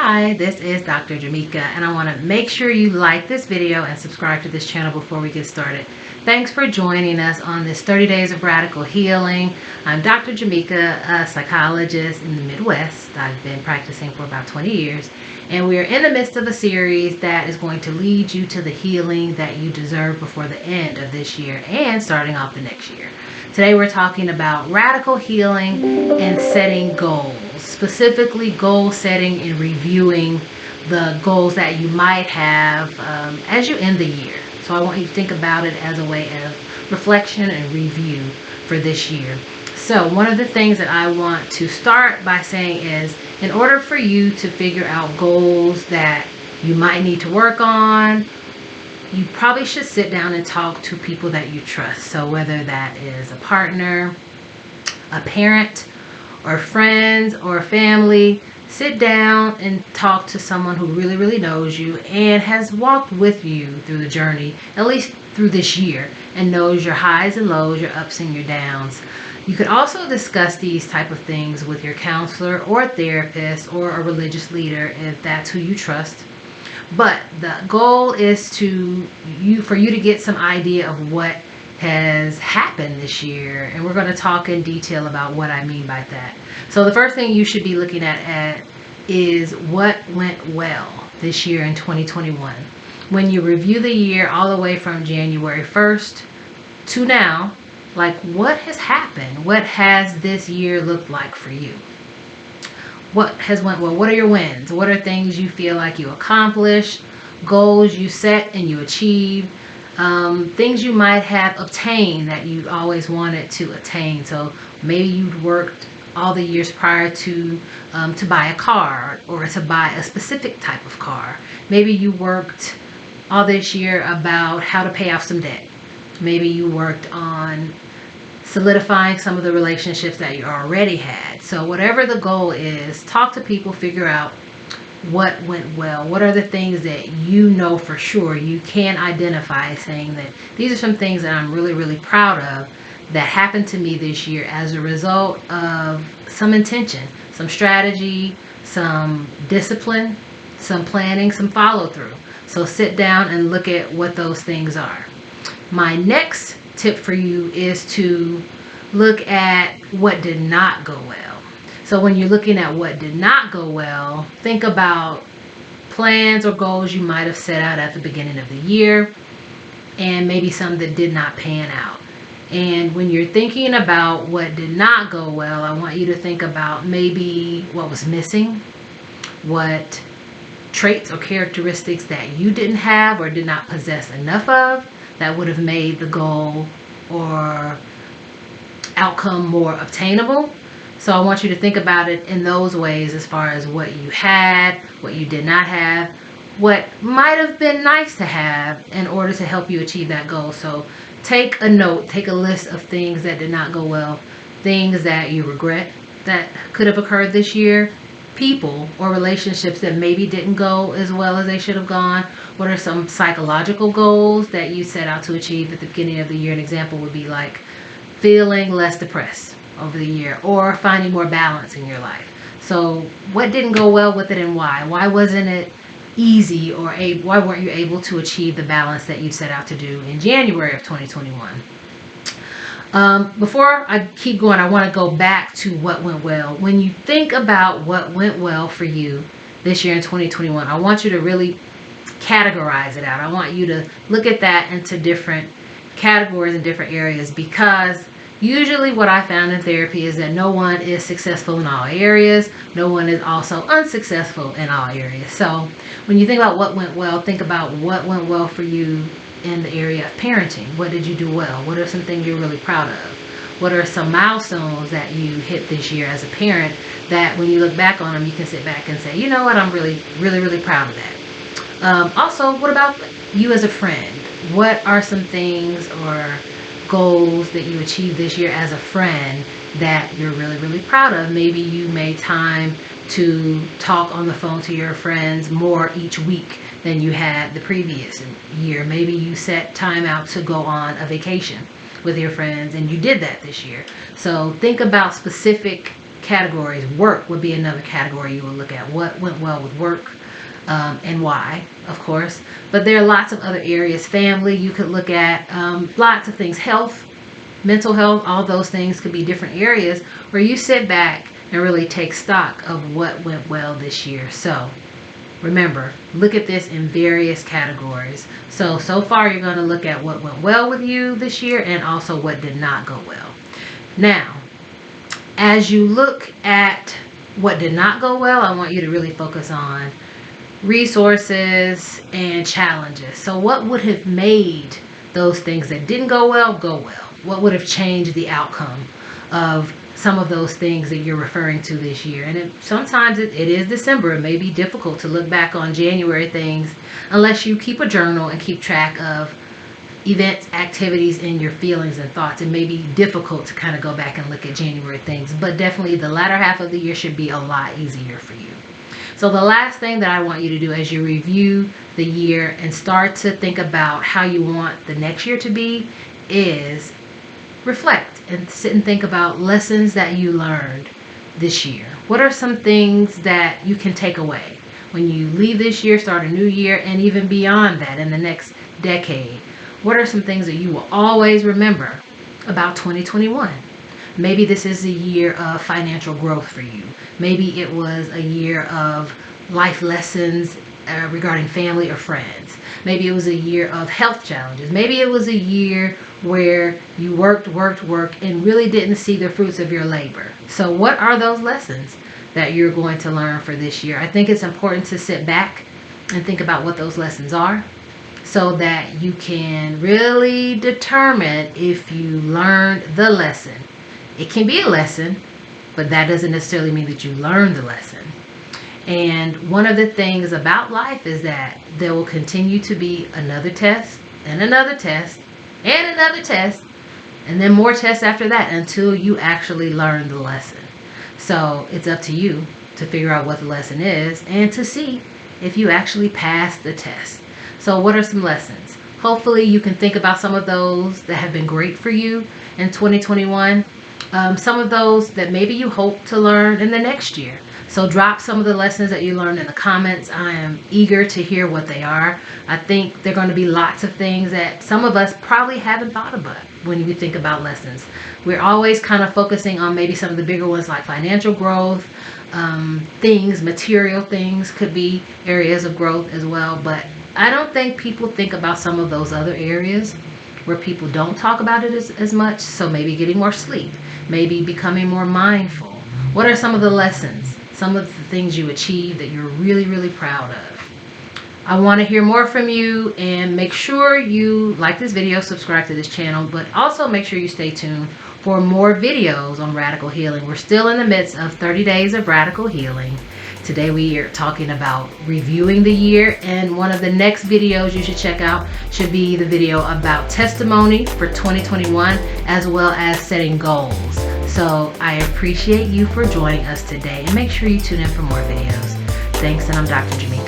Hi, this is Dr. Jamika, and I want to make sure you like this video and subscribe to this channel before we get started. Thanks for joining us on this 30 Days of Radical Healing. I'm Dr. Jamika, a psychologist in the Midwest. I've been practicing for about 20 years, and we are in the midst of a series that is going to lead you to the healing that you deserve before the end of this year and starting off the next year. Today we're talking about radical healing and setting goals, specifically goal setting and reviewing the goals that you might have as you end the year. So I want you to think about it as a way of reflection and review for this year. So one of the things that I want to start by saying is, in order for you to figure out goals that you might need to work on, you probably should sit down and talk to people that you trust. So whether that is a partner, a parent, or friends, or family, sit down and talk to someone who really, really knows you and has walked with you through the journey, at least through this year, and knows your highs and lows, your ups and your downs. You could also discuss these type of things with your counselor or a therapist or a religious leader if that's who you trust. But the goal is for you to get some idea of what has happened this year, and we're going to talk in detail about what I mean by that. So the first thing you should be looking at is what went well this year in 2021. When you review the year all the way from January 1st to now, like, what has happened? What has this year looked like for you? What has went well? What are your wins? What are things you feel like you accomplished? Goals you set and you achieved? Things you might have obtained that you always wanted to attain. So maybe you'd worked all the years prior to buy a car or to buy a specific type of car. Maybe you worked all this year about how to pay off some debt. Maybe you worked on solidifying some of the relationships that you already had. So whatever the goal is, talk to people, figure out what went well. What are the things that you know for sure you can identify, saying that these are some things that I'm really, really proud of that happened to me this year as a result of some intention, some strategy, some discipline, some planning, some follow through. So sit down and look at what those things are. My next tip for you is to look at what did not go well. So when you're looking at what did not go well, think about plans or goals you might have set out at the beginning of the year, and maybe some that did not pan out. And when you're thinking about what did not go well, I want you to think about maybe what was missing, what traits or characteristics that you didn't have or did not possess enough of that would have made the goal or outcome more obtainable. So I want you to think about it in those ways, as far as what you had, what you did not have, what might have been nice to have in order to help you achieve that goal. So take a note, take a list of things that did not go well, things that you regret that could have occurred this year, people or relationships that maybe didn't go as well as they should have gone. What are some psychological goals that you set out to achieve at the beginning of the year? An example would be like feeling less depressed over the year, or finding more balance in your life. So what didn't go well with it, and why? Why wasn't it easy, or why weren't you able to achieve the balance that you set out to do in January of 2021? Before I keep going, I want to go back to what went well. When you think about what went well for you this year in 2021, I want you to really categorize it out. I want you to look at that into different categories and different areas, because usually what I found in therapy is that no one is successful in all areas. No one is also unsuccessful in all areas. So when you think about what went well, think about what went well for you in the area of parenting. What did you do well? What are some things you're really proud of? What are some milestones that you hit this year as a parent that when you look back on them, you can sit back and say, you know what, I'm really, really, really proud of that. Also, what about you as a friend? What are some things or goals that you achieved this year as a friend that you're really, really proud of? Maybe you made time to talk on the phone to your friends more each week than you had the previous year. Maybe you set time out to go on a vacation with your friends, and you did that this year. So think about specific categories. Work would be another category you would look at. What went well with work, and why, of course. But there are lots of other areas. Family, you could look at lots of things. Health, mental health, all those things could be different areas where you sit back and really take stock of what went well this year. So remember, look at this in various categories. So far you're going to look at what went well with you this year and also what did not go well. Now, as you look at what did not go well, I want you to really focus on resources and challenges. So what would have made those things that didn't go well? What would have changed the outcome of some of those things that you're referring to this year? And sometimes it is December. It may be difficult to look back on January things unless you keep a journal and keep track of events, activities, and your feelings and thoughts. It may be difficult to kind of go back and look at January things, but definitely the latter half of the year should be a lot easier for you. So the last thing that I want you to do as you review the year and start to think about how you want the next year to be is reflect and sit and think about lessons that you learned this year. What are some things that you can take away when you leave this year, start a new year, and even beyond that in the next decade? What are some things that you will always remember about 2021? Maybe this is a year of financial growth for you. Maybe it was a year of life lessons regarding family or friends. Maybe it was a year of health challenges. Maybe it was a year where you worked and really didn't see the fruits of your labor. So what are those lessons that you're going to learn for this year? I think it's important to sit back and think about what those lessons are so that you can really determine if you learned the lesson. It can be a lesson, but that doesn't necessarily mean that you learned the lesson. And one of the things about life is that there will continue to be another test and another test and another test and then more tests after that until you actually learn the lesson. So it's up to you to figure out what the lesson is and to see if you actually pass the test. So what are some lessons? Hopefully you can think about some of those that have been great for you in 2021. Some of those that maybe you hope to learn in the next year. So drop some of the lessons that you learned in the comments. I am eager to hear what they are. I think there are going to be lots of things that some of us probably haven't thought about when you think about lessons. We're always kind of focusing on maybe some of the bigger ones like financial growth, things, material things could be areas of growth as well. But I don't think people think about some of those other areas where people don't talk about it as much. So maybe getting more sleep, maybe becoming more mindful. What are some of the lessons? Some of the things you achieved that you're really, really proud of. I want to hear more from you, and make sure you like this video, subscribe to this channel, but also make sure you stay tuned for more videos on radical healing. We're still in the midst of 30 days of radical healing. Today we are talking about reviewing the year, and one of the next videos you should check out should be the video about testimony for 2021 as well as setting goals. So I appreciate you for joining us today, and make sure you tune in for more videos. Thanks, and I'm Dr. Jamika.